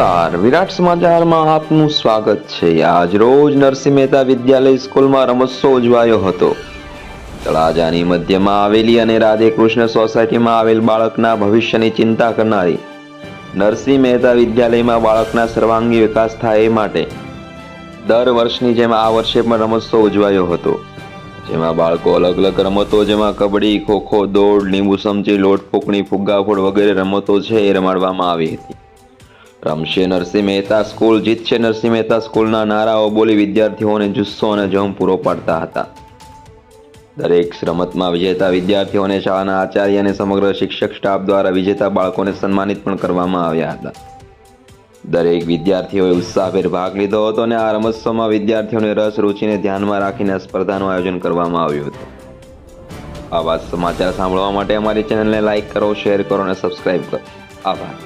નમસ્કાર, વિરાટ સમાચારમાં આપનું સ્વાગત છે। આજ રોજ નરસિંહ મહેતા વિદ્યાલય સ્કૂલમાં રમોત્સવ ઉજવાયો હતો। તળાજાની મધ્યમાં આવેલી અને રાધે કૃષ્ણ સોસાયટીમાં આવેલ બાળકના ભવિષ્યની ચિંતા કરનારી નરસિંહ મહેતા વિદ્યાલયમાં બાળકના સર્વાંગી વિકાસ થાય એ માટે દર વર્ષની જેમ આ વર્ષે પણ રમોત્સવ ઉજવાયો હતો, જેમાં બાળકો અલગ અલગ રમતો જેમાં કબડ્ડી, ખોખો, દોડ, લીંબુ ચમચી, લોટ ફૂંકણી, ફુગ્ગાફોડ વગેરે રમતો છે એ રમાડવામાં આવી હતી। રમશે નરસિંહ મહેતા સ્કૂલ, જીતશે નરસિંહ મહેતા સ્કૂલના નારાઓ બોલી વિદ્યાર્થીઓને જુસ્સો અને જોમ પૂરો પાડતા હતા। દરેક રમતમાં વિજેતા વિદ્યાર્થીઓને શાળાના આચાર્ય અને સમગ્ર શિક્ષક સ્ટાફ દ્વારા વિજેતા બાળકોને સન્માનિત પણ કરવામાં આવ્યા હતા। દરેક વિદ્યાર્થીઓએ ઉત્સાહભેર ભાગ લીધો હતો અને આ રમોત્સવમાં વિદ્યાર્થીઓને રસ રૂચિને ધ્યાનમાં રાખીને સ્પર્ધાનું આયોજન કરવામાં આવ્યું હતું। આવા સમાચાર સાંભળવા માટે અમારી ચેનલને લાઇક કરો, શેર કરો અને સબસ્ક્રાઇબ કરો। આભાર।